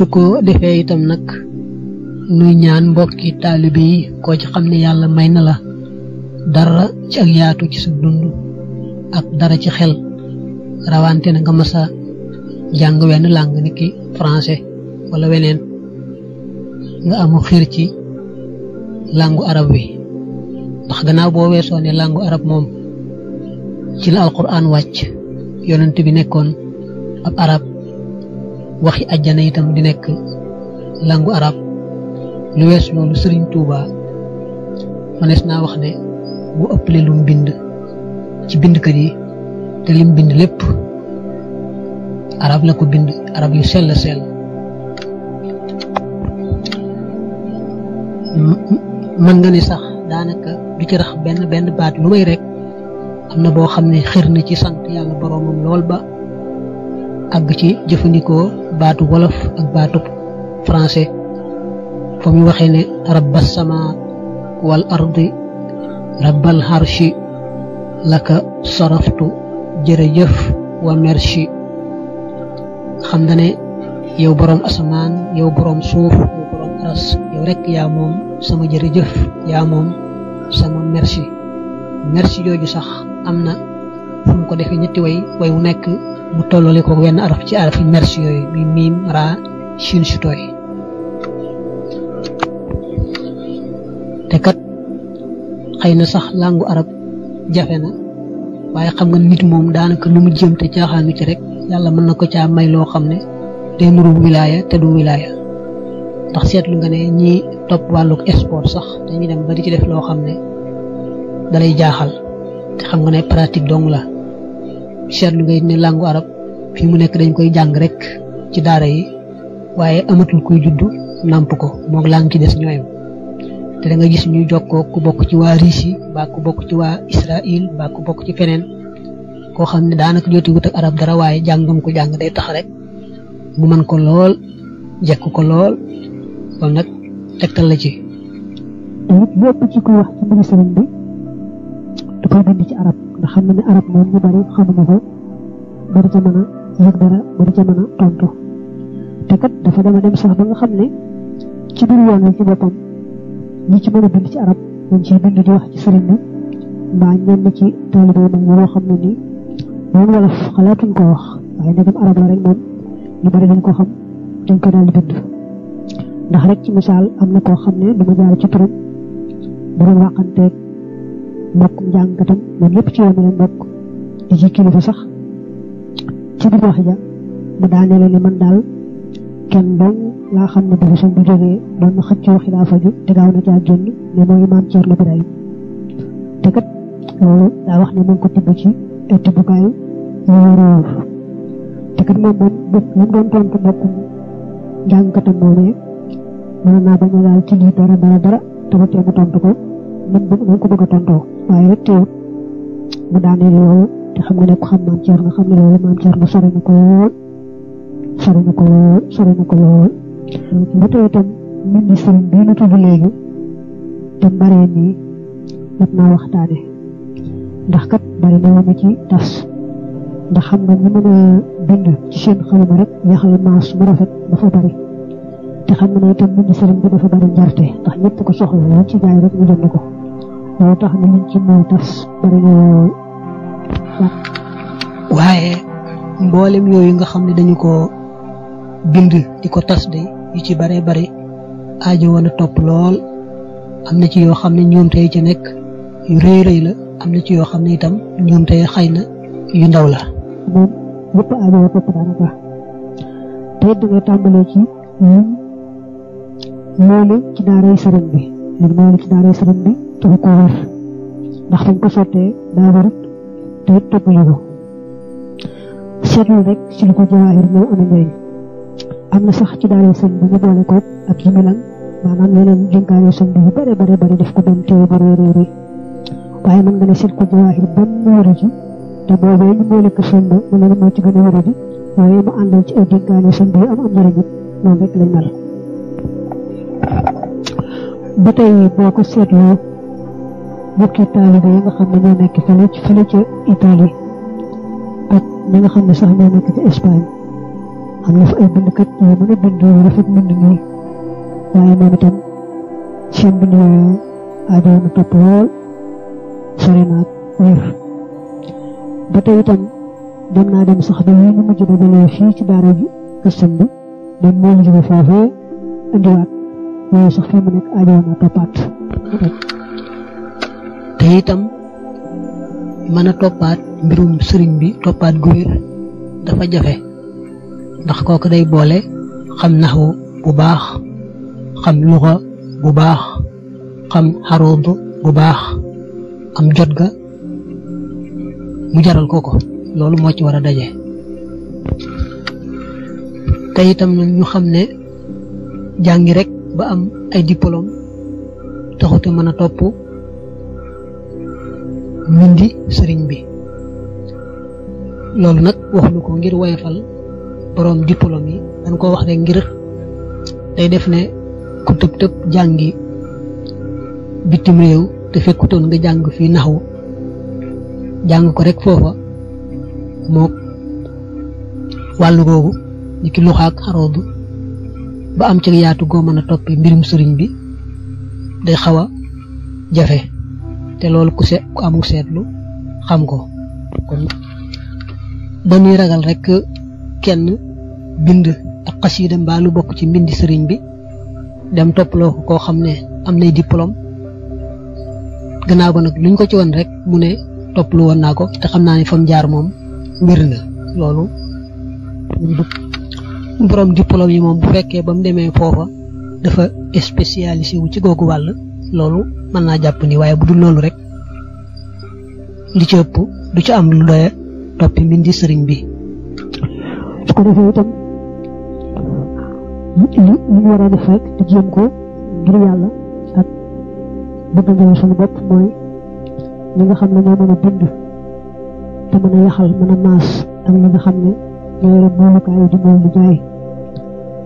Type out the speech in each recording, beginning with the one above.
su ko defee itam nag nuy ñaan mbokki taalibe yi koo ci xam ne yàlla may na la dara ci ak yaatu ci sa dund ak dara ci xel rawante na nga masa jàng wenn langue ni ki français wala weneen nga amu xir ci langue arab wi ndax gannaaw boo weesoo ne langue arab moom ci la alquran wàcc yonent bi nekkoon ab arab waxi àjjana itam di nekk langue arab lu wees loolu Sëriñ Tuuba manees naa wax ne bu ëppale lu mu bind ci bindkat yi te lim bind lépp arab la ko bind arab yu sell sell mën nga ni sax daanaka du ci rax benn baat lu may rek am na boo xam ne xër na ci sant yàlla boroomam lool ba àgg ci jëfandikoo baatu wolof ak baatu français fa mu waxee ne rabbas sama wal ardi rabbal harshi laka saraftu jërëjëf wa merci xam nga ne yow boroom asamaan yow boroom suuf yow boroom aras yow rek yaa moom sama jërëjëf yaa moom sama merci merci jooju sax am na fu mu ko defee ñetti way wu nekk mu tollale ko wenn araf ci arafi merci yooyu muy miim ra shin sutooy te kat xëy na sax langue arab jafe na waaye xam nga nit moom daanaka lu mu jëm te caaxaanu ci rek yàlla mën na ko caa may loo xam ne day nuru wilaaya te du wilaaya ndax seetlu nga ne ñi topp wàlluk sport sax dañuy dem ba di ci def loo xam ne dalay jaaxal te xam nga ne pratique dong la seetlu nga it ne langue arab fii mu nekk dañ koy jàng rek ci daara yi waaye amatul kuy juddu nàmp ko moog langue ci des ñooyam te da nga gis ñuy jokkoo ku bokk ci waa Russie mbaa ku bokk ci waa Israël mbaa ku bokk ci feneen koo xam ne daanaka jooti wut ak arab dara waaye jàngam ko jàng day tax rek mu mën ko lool jekk ko lool kon nag tegtal la ci nit lépp ci ko wax ci mbiri sëriñ bi da koy bind ci arab ndax xam na ne arab moom ñu bari xamuñu ko bari ca mën a yëg dara bari ca mën a tontu te kat dafa dem sax ba nga xam ne ci biir yoon wi ci boppam ñi ci mën a bind ci arab dañ ciy bind di wax ci sëriñ bi mbaa ñenn ci taalibe mag ñi loo xam ne nii moom wolof xalaatuñ ko wax waaye ndegam arab la rek moom ñu bari dañ ko xam dañ ko daal di bind ndax rek ci misaal am na koo xam ne dama jaar ci turam bu doon waxanteeg mbokkum njàngkatam ñoom lépp ci yoon wi leen bokk di ci kilifa sax ci biir wax ja mu daanee ni man daal kenn dong laa xam ne dafa suñ bu jógee doon na xëcc waxi daa faju te gaaw na caa génn ne mooy maam Cerno Birahim te kat loolu daa wax ne mu ngi ko tibb ci tibbukaayu wóor te kat moom mu doon tontu mbokkum njàngkatam moomee mën naa bañ a daal ci lii dara te ba tee mu tontu ko man ko bëgg a tontoo waaye rek teewut mu daanee loolu te xam nga ne ku xam maam Cerno xam ne loolu maam Cerno sori na ko lool ba tey itam nit ñi sëriñ bii nu tudd léegi te baree nii mat naa waxtaane ndax kat bari na woon ci tas ndax xam nga ñu mën a bind ci seen xalima rek yaxal maas mu rafet dafa bari te xam nga ne itam nit ñi sëriñ bi dafa bari njarte ndax ñëpp ko soxla lool ci jaay rek ñu jënd ko loolu tax na liñ ci moo tas bari na lool waaye mboolem yooyu nga xam ne dañu ko bind di ko tas de yu ci bare bare aajo woon a topp lool am na ci yoo xam ne ñoom tey ci nekk yu rëy la am na ci yoo xam ne itam ñoom tey xëy na yu ndaw la moom yëpp aajo wa topp daanaka te it da ngay tàmbalee ci loolu ci daaray sëriñ bi loolu ci daaray sëriñ bi taxu ko wér ndax fañ ko sottee daa wér te it toppalu ko seetlu rek ci lu ko jawaahir ñëw am njëriñ am na sax ci daaray sëriñ bi ñu boole ko ak yi milan maanaam yeneen dénkaane sëriñ bi yu bare def ko benn téere bu réeréeri waaye mën nga ne seet ko jawaahir benn wéru ci te boobee ñu boole ko sëriñ bi mu ne moo ci gën a wéru ji waaye mu àndal ci ay dénkaane sëriñ bi am njëriñ it noonu rek lañ mel ba tey boo ko seetloo mbokki taalibe yi nga xam ne ñoo nekk fële ca Italie ak ñi nga xam ne sax ñoo nekk ci Espagne am na fa ay bindkat yu mën a bind yu rafet mbind nii waaye moom itam seen bind yooyu aajo na topp lool sore naag wér ba tey itam dem naa dem sax ba yi ñu mujj dajalee fii ci daara ji gëstam bi dem moo ñu jóge foofee indiwaat waaye sax fii mu nekk aajo na toppaat te itam mën a toppaat mbirum sëriñ bi toppaat gu wér dafa jafe ndax kooku day boole xam naxwu bu baax xam luxa bu baax xam xarood bu baax am jot ga mu jaral ko loolu moo ci war a daje te itam ñu xam ne jàngi rek ba am ay diplôme taxute mën a topp mbindi sëriñ bi loolu nag waxuñu ko ngir woyofal borom diplôme yi dañ ko wax rek ngir day def ne ku tëb tëb jàngi bitim réew te fekkutoon nga jàng fii naxwu jàng ko rek foofa mook wàllu googu ni ki luxaak xaroodu ba am ci yaatu goo mën a toppi mbirum sëriñ bi day xaw a jafe te loolu ku amul seetlu xam ko kon dañuy ragal rek kenn bind ak xasiida mbaa lu bokk ci mbindi sëriñ bi dem topploo ko koo xam ne am nay diplôme gannaaw ba nag luñ ko ci woon rek mu ne topplu woon naa ko te xam naa ne fam jaar moom mbir na loolu borom diplôme yi moom bu fekkee ba mu demee foofa dafa spécialisé wu ci googu wàll loolu mën naa jàpp ni waaye bu dul loolu rek li ci ëpp du ci am lu doye toppi mbindi sëriñ bi su ko defee itam li ñu war a def rek di jéem ko ngir yàlla ak bëgg nga suñu bopp mooy ñi nga xam ne ñoo mën a bind te mën a yaxal mën a maas ak ñi nga xam ne ñoo yore moolukaay di mool di jaay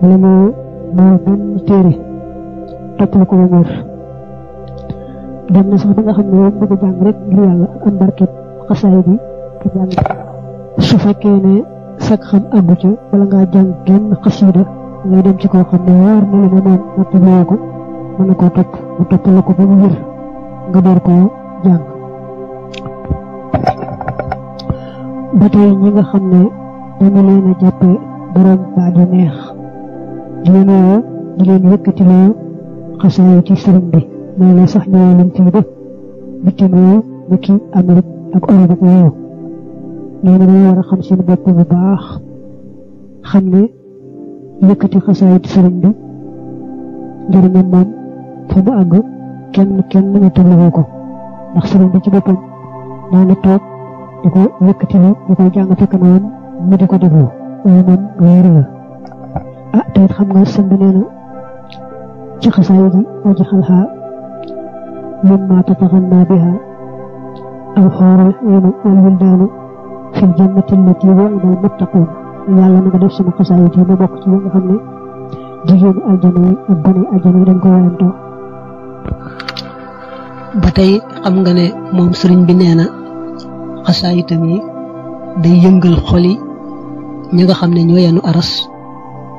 wala ñoo moo benn téere topp la ko ba wóor dem na sax ba nga xam ne yow bëgg a jàng rek ngir yàlla am barket xasaay bi te jàng su fekkee ne fekk xam àggu ca wala ngaa jàng genn xasiida ngay dem ci koo xam ne waar na la ne moom natt ko mën na koo topp mu topp la ko ba mu wér nga door koo jàng ba tey ñi nga xam ne dañu leen a jàppe borom baat yu neex di leen woo di leen yëkkatiloo xasaay ci sëriñ bi loolu sax ñoo leen fii def bitim réew ni ki Amérique ak Europe ak yooyu ñooñu dañoo war a xam seen bopp bu baax xam ne yëkkati xasaay ci sëriñ bi njëriñam moom fa mu àgg kenn ñu tëlluwoo ko ndax sëriñ bi ci boppam daana toog di ko yëkkati di koy jàng fekk na woon mu di ko déglu waaye moom wéer la te it xam nga sëñ bi nee na ci xasaay ji waji xalxaa mimma tataxanna biha al xooral aynu wal wildaanu fil jannati allati wa'ida al muttaquun yàlla na nga def sama xasaay ji ma bokk ci nga xam ne jigéenu aljana yi ak gone aljana yi dañ ko wayantoo ba tey xam nga ne moom sëriñ bi nee na xasaay itam yi day yëngal xoli ñi nga xam ne ñoo yenu aras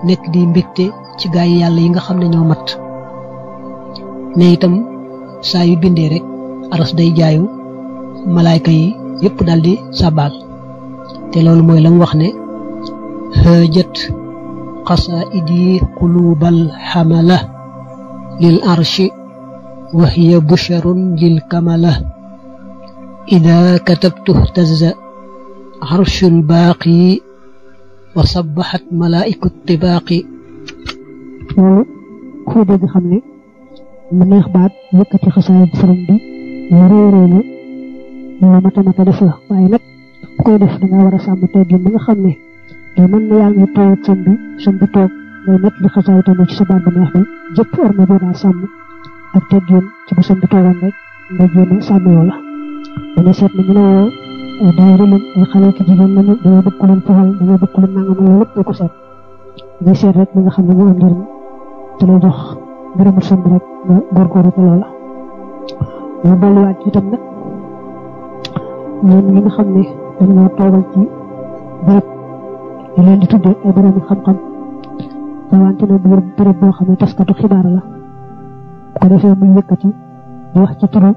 nekk di mbégte ci gaay yi yàlla yi nga xam ne ñoo mat ne itam saa yu bindee rek aras day jaayu malaayka yi yépp daldi sabaal te loolu mooy la mu wax ne hëjët qasaidi qulubal hamala lil arshi wa hiya busharun lil kamala ida katabtu ihtazza arshul baaqi wa sabbahat malaaiku tibaaqi loolu ku dégg xam ne mu neex baat yëkkati xasaay bi sëriñ bi lu réeréer la lu mata def la waaye nag ku koy def da nga war a sàmm teggin ba nga xam ne yow mën na yaa ngi toog sëñ bi toog ngay net li xasaay tamit ci sa baat bu neex bi jëpp war na boo daa sàmm ak teggin ci bu sëñ bi toogoon rek nga jéem a sàmm yoo la dana seet na ñu la woo ay daayira leen ay xale ki jigéen lañu dañoo bëgg ku leen fexal dañoo bëgg ku leen nangam loolu lépp ko seet ngay seet rek li nga xam ne moo am njëriñ te lay jox ngërëmu sëñ bi rek nga góorgóorlu ko loola ñu dolliwaat ci itam nag ñoom ñi nga xam ne dañoo toogal ci barab ñu leen di tuddee ay borom xam-xam rawante na biir béréb boo xam ne taskatu xibaar la bu ko defee muy yëkkati di wax ci turu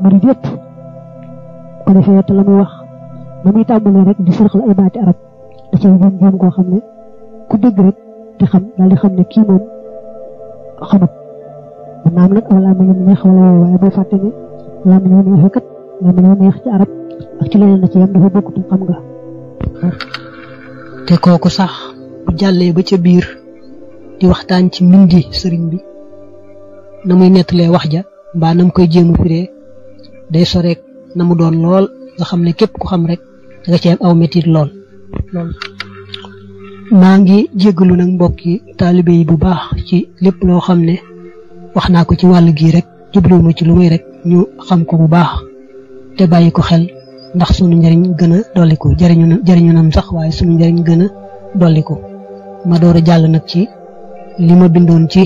murid yëpp bu ko defee te la muy wax ba muy tàmbalee rek di sërxal ay baati arab da cay jëm koo xam ne ku dégg rek te xam daal di xam ne kii moom xamut mën naa am nag aw làmmiñam neex wala yooyu waaye boo fàtte ne làmmiñam neex kat làmmiñam neex ci arab ak ci leneen na ci yam dafa bokkutum xam nga te kooku sax bu jàllee ba ca biir di waxtaan ci mbindi sëriñ bi na muy nettalee wax ja mbaa nam koy jéemu firee day soreek na mu doon lool nga xam ne képp ku xam rek da nga ci am aw metit lool maa ngi jéggalu nag mbokki taalibe yi bu baax ci lépp loo xam ne wax naa ko ci wàllu gii rek jubluwuma ci lu muy rek ñu xam ko bu baax te bàyyi ko xel ndax sunu njariñ gën a dolliku jariñu nam sax waaye sunu njariñ gën a dolliku ma door a jàll nag ci li ma bindoon ci